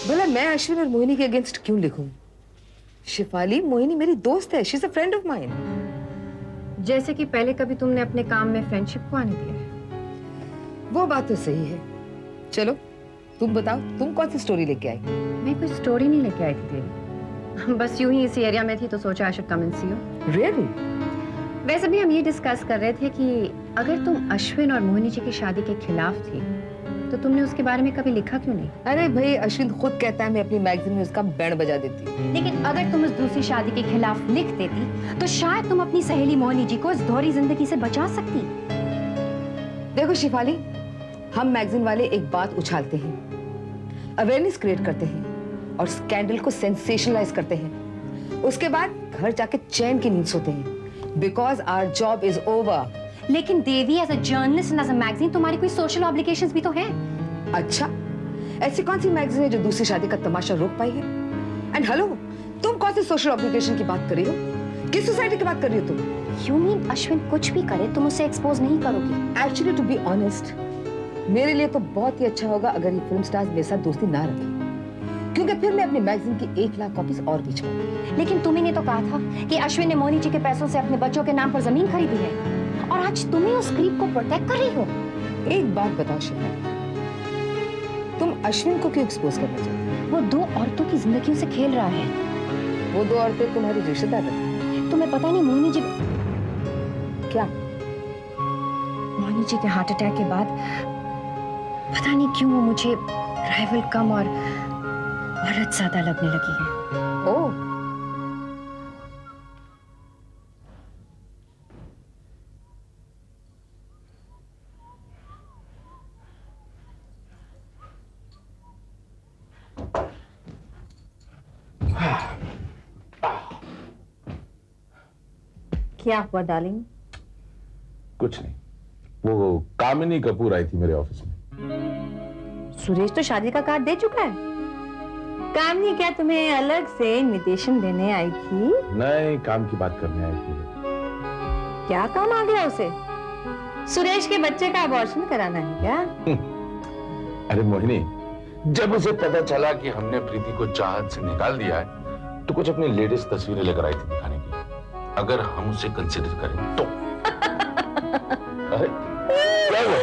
भला मैं अश्विन और मोहिनी के अगेंस्ट क्यों लिखूं? शिफाली, मोहिनी मेरी दोस्त है, she is a friend of mine. जैसे कि पहले कभी तुमने अपने काम में फ्रेंडशिप को आने दिया है। वो बात तो सही है। चलो तुम बताओ, तुम कौन सी स्टोरी लेके आई? मैं कोई स्टोरी नहीं लेके आई थी देवी, बस यूं ही इसी एरिया में थी तो सोचा I should come and see you. Really? वैसे भी हम ये डिस्कस कर रहे थे कि अगर तुम अश्विन और मोहिनी जी की शादी के खिलाफ थी तो तुमने उसके बारे में कभी लिखा क्यों नहीं? अरे भाई, अश्विन खुद कहता है मैं अपनी मैगजीन में उसका बैंड बजा देती। लेकिन अगर तुम उस दूसरी शादी के खिलाफ लिख देती तो शायद तुम अपनी सहेली मोहिनी जी को इस दोहरी जिंदगी से बचा सकती। देखो शिफाली, हम मैगजीन वाले एक बात उछालते हैं, अवेयरनेस क्रिएट करते हैं और स्कैंडल को सेंसेशनलाइज करते हैं। उसके बाद घर जाके चैन की नींद सोते हैं, because our job is over. लेकिन Devi, as a journalist and as a magazine तुम्हारी कोई सोशल ऑब्लिगेशंस भी तो हैं। अच्छा, ऐसी कौन सी मैगजीन है जो दूसरी शादी का तमाशा रोक पाई है? एंड हेलो, तुम कौन सी सोशल ऑब्लिगेशन की बात कर रही हो? किस सोसाइटी की बात कर रही हो तुम? You mean अश्विन कुछ भी करे तुम उसे एक्सपोज नहीं करोगी? एक्चुअली टू बी ऑनेस्ट, मेरे लिए तो बहुत ही अच्छा होगा अगर ये फिल्म स्टार्स मेरे साथ दोस्ती ना रखें, क्योंकि फिर मैं अपनी मैगजीन की 1 लाख कॉपीज और बेच पाऊंगी। लेकिन तुम्ही ने तो कहा था कि अश्विन ने मोहिनी जी के पैसों से अपने बच्चों के नाम पर जमीन खरीदी है और आज तुम ही उस क्रीप को प्रोटेक्ट कर रही हो। एक बात बताओ शिफा, तुम अश्विन को क्यों एक्सपोज करना चाहती हो? वो 2 औरतों की जिंदगियों से खेल रहा है। वो 2 औरतें तुम्हारी रिश्तेदार हैं। तुम्हें पता नहीं मोहिनी जी क्या? मोहिनी जी के हार्ट अटैक के बाद पता नहीं क्यों वो मुझे राइवल कम और औरत ज्यादा लगने लगी है। ओह, क्या हुआ डार्लिंग? कुछ नहीं, वो कामिनी कपूर आई थी मेरे ऑफिस में। सुरेश तो शादी का कार्ड दे चुका है। कामनी क्या तुम्हें अलग से इनविटेशन देने आई थी? नहीं, काम की बात करने आई थी। क्या काम आ गया उसे? सुरेश के बच्चे का अबॉर्शन कराना है क्या? अरे मोहिनी, जब उसे पता चला कि हमने प्रीति को चाहत से निकाल दिया है तो कुछ अपनी लेटेस्ट तस्वीरें लेकर आई थी दिखाने की, अगर हम उसे कंसिडर करें तो। अरे क्या हुआ?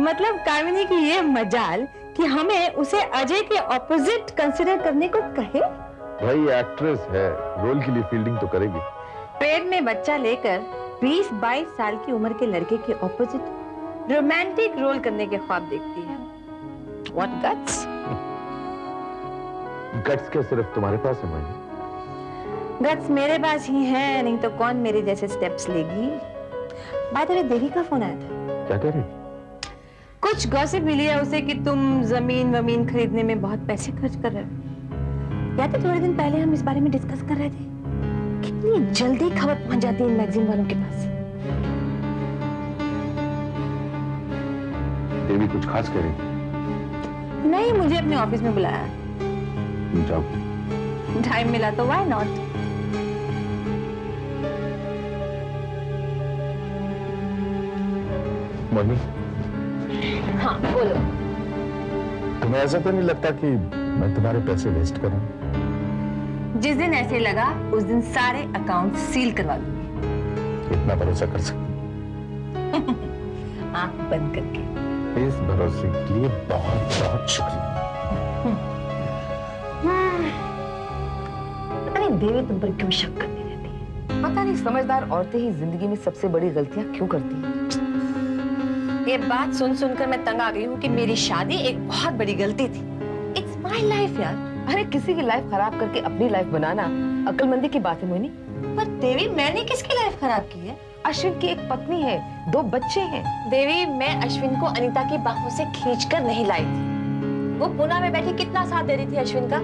मतलब कामिनी की ये मजाल कि हमें उसे अजय के ऑपोजिट कंसिडर करने को कहे। भाई एक्ट्रेस है, रोल के लिए फील्डिंग तो करेगी। पेट में बच्चा लेकर 20-22 साल की उम्र के लड़के के ऑपोजिट रोमांटिक रोल करने के ख्वाब देखती है। What guts? गट्स क्या सिर्फ तुम्हारे पास है मोहिनी? गट्स मेरे पास ही है, नहीं तो कौन मेरे जैसे स्टेप्स लेगी। बाय द वे, देवी का फोन आया था। क्या कह रही? कुछ गॉसिप मिली है उसे कि तुम जमीन वमीन खरीदने में बहुत पैसे खर्च कर रहे हो। याद है थोड़े दिन पहले हम इस बारे में डिस्कस कर रहे थे? कितनी जल्दी खबर पहुंच जाती है इन मैगजीन वालों के पास। देवी कुछ खास कह रही थी? नहीं, मुझे अपने ऑफिस में बुलाया। जाओ। टाइम मिला तो व्हाई नॉट। मोहिनी, हाँ बोलो। तुम्हें ऐसा तो नहीं लगता कि मैं तुम्हारे पैसे वेस्ट कर रहा हूं? जिस दिन ऐसे लगा उस दिन सारे अकाउंट सील करवा दूंगी। इतना भरोसा कर सकती? आंख बंद करके। इस भरोसे के लिए बहुत बहुत शुक्रिया। पता नहीं देवी तुम पर क्यों शक करती रहती है। पता नहीं समझदार औरतें ही जिंदगी में सबसे बड़ी गलतियां क्यों करती हैं। ये बात सुन सुनकर मैं तंग आ गई हूँ कि मेरी शादी एक बहुत बड़ी गलती थी। इट्स माय लाइफ यार। अरे किसी की लाइफ खराब करके अपनी लाइफ बनाना अक्लमंदी की बात है मोहिनी। पर देवी, मैंने किसकी लाइफ खराब की है? अश्विन की एक पत्नी है, 2 बच्चे हैं। देवी, मैं अश्विन को अनीता की बाहों से खींचकर नहीं लाई थी। वो पुणे में बैठी कितना साथ दे रही थी अश्विन का।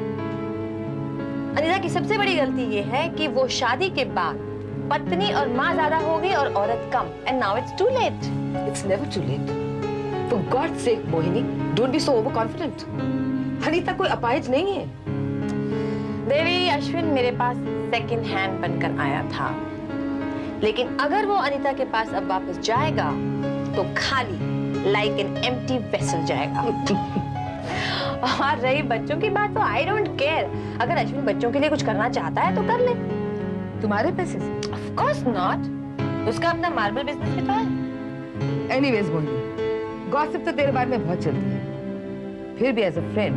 अनीता की सबसे बड़ी गलती ये है कि वो शादी के बाद पत्नी और माँ ज्यादा हो गई और औरत कम। And now it's too late. It's never too late. For God sake Mohini, don't be so over confident. Anita कोई अपाहिज नहीं है। देवी, अश्विन मेरे पास सेकंड हैंड बनकर आया था, लेकिन अगर वो अनीता के पास अब वापस जाएगा तो खाली लाइक एन एम्प्टी वेसल जाएगा। और रही बच्चों की बात, तो आई डोंट केयर। अगर अश्विन बच्चों के लिए कुछ करना चाहता है तो कर ले। तुम्हारे पैसे से? ऑफ कोर्स नॉट, उसका अपना मार्बल बिजनेस भी तो है। एनीवेज मोहिनी, गॉसिप तो तेरे बारे में बहुत चलती है, फिर भी एज अ फ्रेंड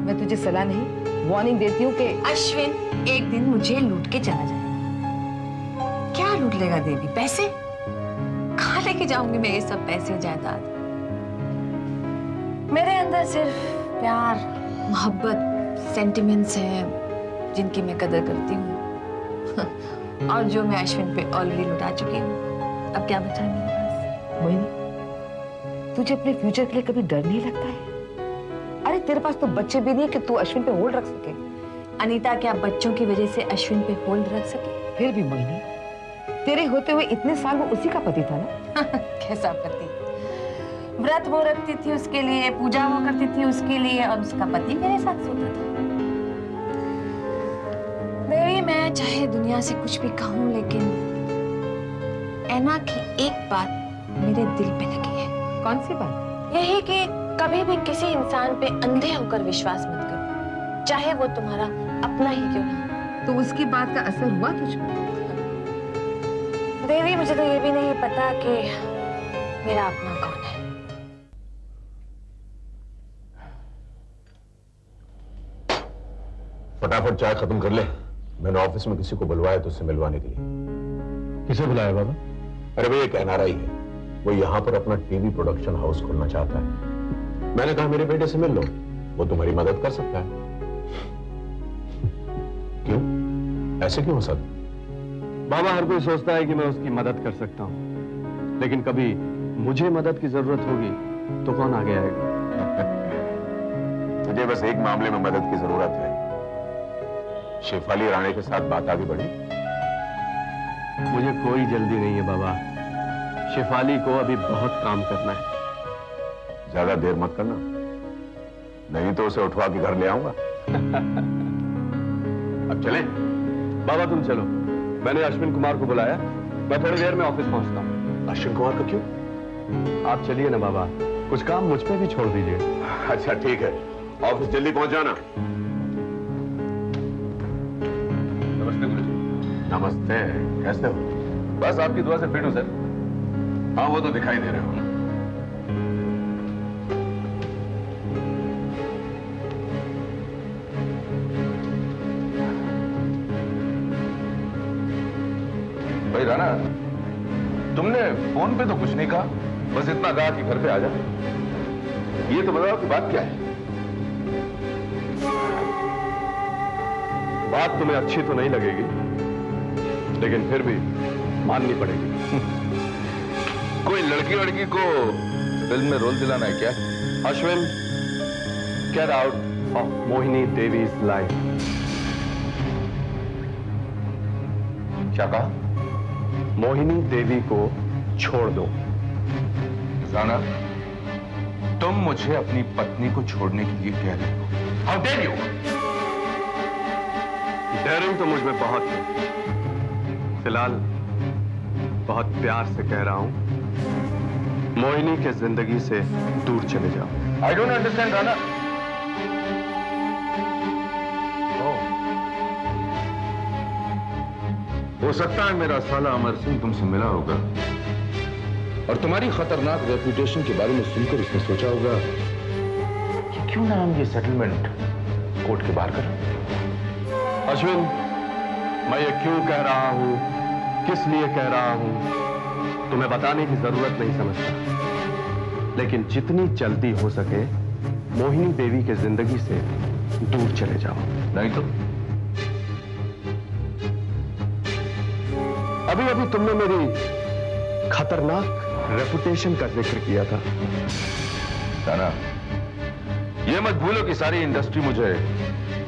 मैं तुझे सलाह नहीं वार्निंग देती हूँ कि अश्विन एक दिन मुझे लूट के चला जाएगा। क्या लूट लेगा देवी? पैसे? कहाँ लेके जाऊंगी मैं ये सब पैसे जायदाद? मेरे अंदर सिर्फ प्यार, मोहब्बत, सेंटिमेंट्स हैं जिनकी मैं कदर करती हूँ और जो मैं अश्विन पे ऑलरेडी लुटा चुकी हूँ। अब क्या बचा है मेरे पास? मोहिनी, तुझे अपने फ्यूचर के लिए कभी डर नहीं लगता है? अरे तेरे पास तो बच्चे भी नहीं है कि तू अश्विन पे होल्ड रख सके। अनीता, क्या बच्चों की वजह से अश्विन पे होल्ड रख सके? फिर भी मोहिनी, तेरे होते हुए इतने साल वो उसी का पति था ना। कैसा पति? व्रत वो रखती थी उसके लिए, पूजा वो करती थी उसके लिए, और उसका पति मेरे साथ सोता था। देवी, मैं चाहे दुनिया से कुछ भी कहूं, लेकिन ऐना की एक बात मेरे दिल पे लगी है। कौन सी बात? यही कि कभी भी किसी इंसान पे अंधे होकर विश्वास मत करो, चाहे वो तुम्हारा अपना ही क्यों ना। तो उसकी बात का असर हुआ तुझ पर? देवी, मुझे तो ये भी नहीं पता कि मेरा अपना कौन है। फटाफट चाय खत्म कर ले। मैंने ऑफिस में किसी को बुलवाया तो उससे मिलवाने के लिए। किसे बुलाया बाबा? अरे भाई, एक एनआरआई है, वो यहाँ पर अपना टीवी प्रोडक्शन हाउस खोलना चाहता है। मैंने कहा मेरे बेटे से मिल लो, वो तुम्हारी मदद कर सकता है। क्यों? ऐसे क्यों हो सकता? बाबा, हर कोई सोचता है कि मैं उसकी मदद कर सकता हूँ, लेकिन कभी मुझे मदद की जरूरत होगी तो कौन आगे आएगा? तुझे बस एक मामले में मदद की जरूरत है। शेफाली राणे के साथ बात आगे बढ़ी? मुझे कोई जल्दी नहीं है बाबा। शेफाली को अभी बहुत काम करना है। ज्यादा देर मत करना, नहीं तो उसे उठवा के घर ले आऊंगा। अब चले? बाबा तुम चलो, मैंने अश्विन कुमार को बुलाया, मैं थोड़ी देर में ऑफिस पहुंचता हूँ। अश्विन कुमार को क्यों? आप चलिए ना बाबा, कुछ काम मुझ पे भी छोड़ दीजिए। अच्छा ठीक है, ऑफिस जल्दी पहुंच जाना। नमस्ते गुरुजी। नमस्ते, कैसे हो? बस आपकी दुआ से फिट हूं सर। हाँ, वो तो दिखाई दे रहे हो। भाई राणा, तुमने फोन पे तो कुछ नहीं कहा, बस इतना कहा कि घर पे आ जा। ये तो बताओ कि बात क्या है? बात तुम्हें अच्छी तो नहीं लगेगी, लेकिन फिर भी माननी पड़ेगी। कोई लड़की लड़की को फिल्म में रोल दिलाना है क्या? Ashwin, get out of Mohini Devi's life. क्या कहा? मोहिनी देवी को छोड़ दो। राणा, तुम मुझे अपनी पत्नी को छोड़ने के लिए कह रहे हो? How dare you! डेयरिंग तो मुझ में बहुत है। फिलहाल बहुत प्यार से कह रहा हूं, मोहिनी के जिंदगी से दूर चले जाओ। I don't understand Rana. हो सकता है मेरा साला अमर सिंह तुमसे मिला होगा और तुम्हारी खतरनाक रेपुटेशन के बारे में सुनकर उसने सोचा होगा कि क्यों ना हम ये सेटलमेंट कोर्ट के बाहर करें। अश्विन, मैं ये क्यों कह रहा हूं, किस लिए कह रहा हूं, तुम्हें बताने की जरूरत नहीं समझता, लेकिन जितनी जल्दी हो सके मोहिनी देवी के जिंदगी से दूर चले जाओ। नहीं तो अभी अभी तुमने मेरी खतरनाक रेपुटेशन का जिक्र किया था। राणा, ये मत भूलो कि सारी इंडस्ट्री मुझे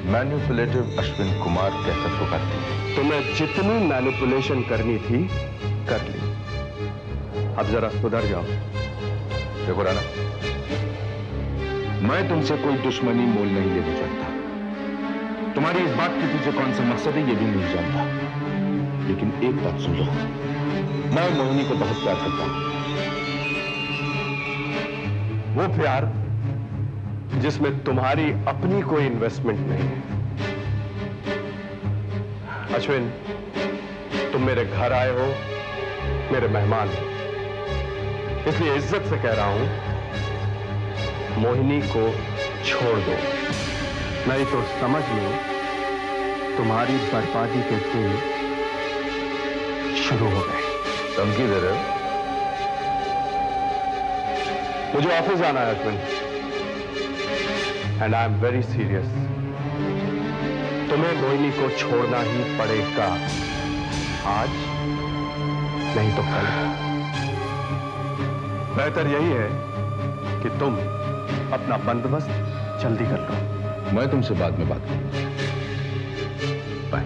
मैनिपुलेटिव अश्विन कुमार कहकर पुकारती है। तुम्हें जितनी मैनिपुलेशन करनी थी कर ली, अब जरा सुधर जाओ। देखो राणा, मैं तुमसे कोई दुश्मनी मोल नहीं लेना चाहता। तुम्हारी इस बात के पीछे कौन सा मकसद है ये भी नहीं जानता, लेकिन एक बात सुन लो, मैं मोहिनी को बहुत प्यार करता हूं। वो प्यार जिसमें तुम्हारी अपनी कोई इन्वेस्टमेंट नहीं है। अश्विन, तुम मेरे घर आए हो, मेरे मेहमान हो, इसलिए इज्जत से कह रहा हूं, मोहिनी को छोड़ दो, नहीं तो समझ लो तुम्हारी बर्बादी के दिन शुरू हो गए। धमकी दे रहे हो? मुझे ऑफिस जाना है Ashwin, and I am very serious. तुम्हें मोहिनी को छोड़ना ही पड़ेगा, आज नहीं तो कल। बेहतर यही है कि तुम अपना बंदोबस्त जल्दी कर लो। मैं तुमसे बाद में बात करूंगा। बाय।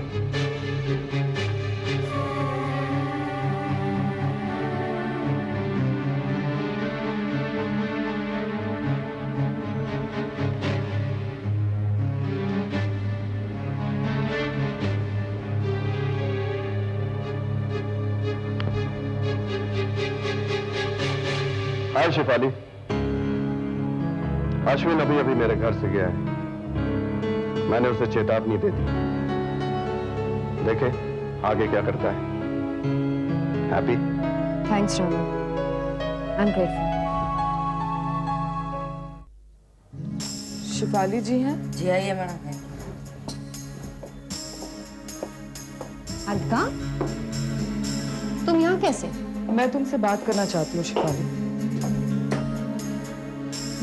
हाय शिफाली, अश्विन अभी अभी मेरे घर से गया है। मैंने उसे चेतावनी दे दी, देखे आगे क्या करता है। Happy? Thanks Rana, I am grateful. Shifali ji हैं? जी आइए मैडम। अलका, तुम यहाँ कैसे? मैं तुमसे बात करना चाहती हूँ शिफाली।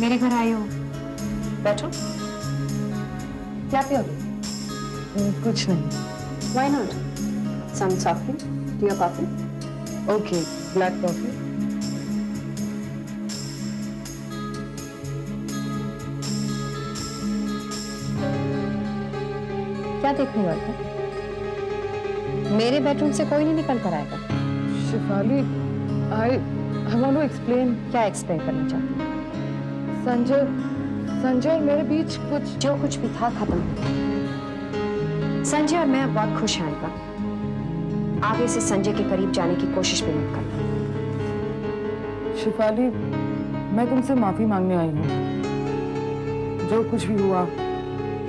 मेरे घर आए हो, बैठो। क्या पियोगे? कुछ नहीं। Why not? Some coffee? Tea or coffee? Okay, black coffee. क्या देख रही हो अलका? मेरे बेडरूम से कोई नहीं निकल कर आएगा। Shifali, I want to explain. क्या एक्सप्लेन करना चाहती हो? संजय और मेरे बीच कुछ। जो कुछ भी था खत्म हो गया। संजय और मैं बहुत खुश हैं अलका। आगे से संजय के करीब जाने की कोशिश भी मत करना। शिफाली, मैं तुमसे माफी मांगने आई हूँ। जो कुछ भी हुआ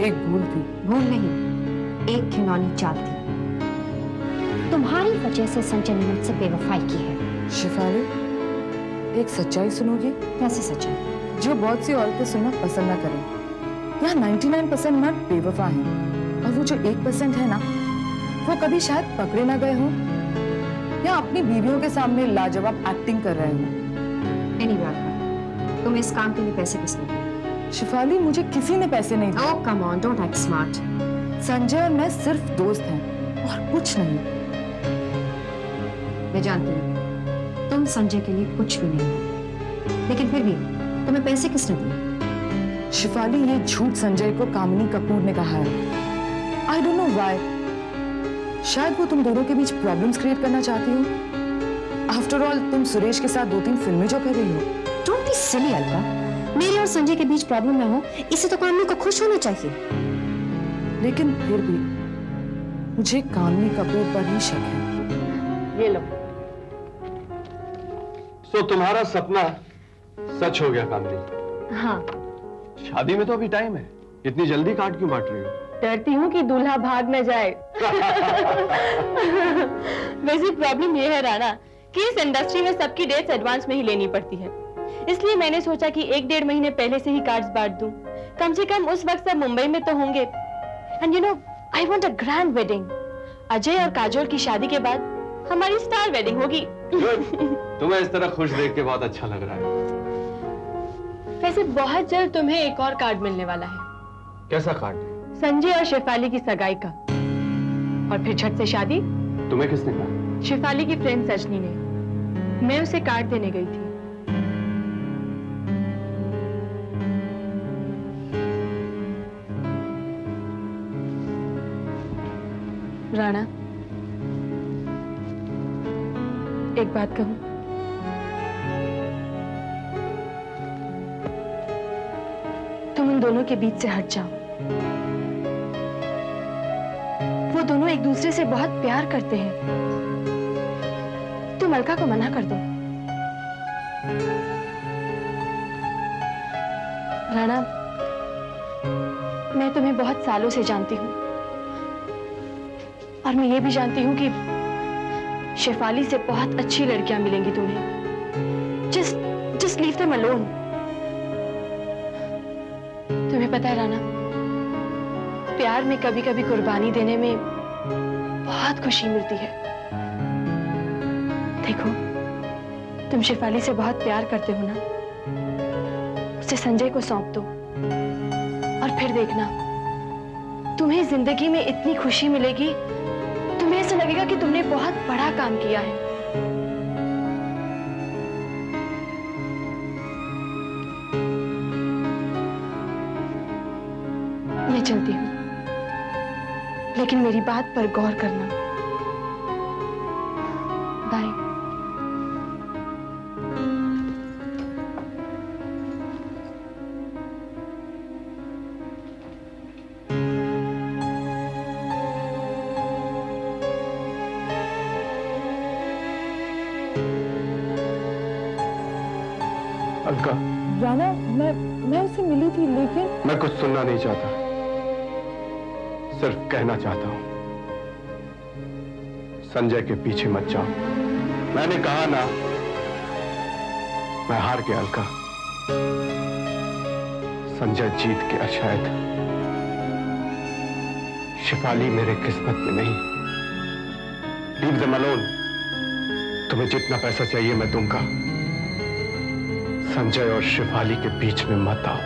एक भूल थी। भूल नहीं, एक घिनौनी चाल थी। तुम्हारी वजह से संजय ने मुझसे बेवफाई की है। शिफाली, एक सच्चाई सुनोगी? कैसे सच्चाई? जो बहुत सी औरतें सुनना पसंद ना करें। यहाँ 99% मर्द बेवफा हैं, और वो जो 1% है ना, वो कभी शायद पकड़े ना गए हों या अपनी बीवियों के सामने लाजवाब एक्टिंग कर रहे हों। Anyway, अलका, तुम इस काम के लिए पैसे किसने दिए? शिफाली, मुझे किसी ने पैसे नहीं दिए। Oh, come on, don't act smart. Sanjay और मैं सिर्फ दोस्त हैं और कुछ नहीं। मैं जानती हूँ, तुम संजय के लिए कुछ भी नहीं हो, लेकिन फिर भी तुम्हें पैसे किसने दिए? शिफाली, ये झूठ संजय को कामिनी कपूर ने कहा है। I don't know why. शायद वो तुम दोनों के बीच प्रॉब्लम्स क्रिएट करना चाहती हो। आफ्टर ऑल, तुम सुरेश के साथ 2-3 फिल्में जो कर रही हो। Don't be silly, Alka. मेरे और संजय के बीच प्रॉब्लम ना हो, इससे तो कामिनी को खुश होना चाहिए। लेकिन फिर भी मुझे कामिनी कपूर पर ही शक है। ये लो। तो तुम्हारा सपना सच हो गया कामिनी। हाँ, शादी में तो अभी टाइम है, इतनी जल्दी कार्ड क्यों बांट रही हो? डरती हूँ कि दूल्हा भाग न जाए। वैसे प्रॉब्लम ये है राणा कि इस इंडस्ट्री में सबकी डेट्स एडवांस में ही लेनी पड़ती है, इसलिए मैंने सोचा कि 1-1.5 महीने पहले से ही कार्ड्स बांट दूं। कम से कम उस वक्त सब मुंबई में तो होंगे। And you know, I want a grand wedding. Ajay और काजोल की शादी के बाद हमारी स्टार वेडिंग होगी। तुम्हें इस तरह खुश देख के बहुत अच्छा लग रहा है। वैसे बहुत जल्द तुम्हें एक और कार्ड मिलने वाला है। कैसा कार्ड? संजय और शेफाली की सगाई का, और फिर झट से शादी। तुम्हें किसने कहा? शेफाली की फ्रेंड सजनी ने। मैं उसे कार्ड देने गई थी। राणा, एक बात कहूं? तुम उन दोनों के बीच से हट जाओ। वो दोनों एक दूसरे से बहुत प्यार करते हैं। तुम अलका को मना कर दो। राणा, मैं तुम्हें बहुत सालों से जानती हूँ और मैं ये भी जानती हूँ कि शेफाली से बहुत अच्छी लड़कियां मिलेंगी तुम्हें। Just leave them alone. तुम्हें पता है राना, प्यार में कभी कभी कुर्बानी देने में बहुत खुशी मिलती है। देखो, तुम शेफाली से बहुत प्यार करते हो ना, उसे संजय को सौंप दो और फिर देखना, तुम्हें जिंदगी में इतनी खुशी मिलेगी, तुम्हें ऐसा लगेगा कि तुमने बहुत बड़ा काम किया है। मैं चलती हूँ, लेकिन मेरी बात पर गौर करना। बाय। अलका, राना, मैं उससे मिली थी, लेकिन मैं कुछ सुनना नहीं चाहता, सिर्फ कहना चाहता हूं, संजय के पीछे मत जाओ। मैंने कहा ना, मैं हार गया अलका। संजय जीत गया शायद, शेफाली मेरे किस्मत में नहीं। Leave them alone. तुम्हें जितना पैसा चाहिए मैं दूंगा, संजय और शेफाली के बीच में मत आओ।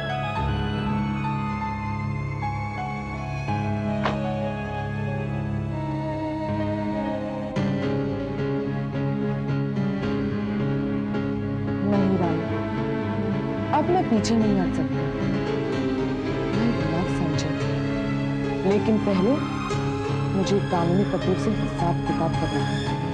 नहीं राना, अब मैं पीछे नहीं हट सकती। मैं लव संजय, लेकिन पहले मुझे कानूनी कपूर से हिसाब किताब करना है।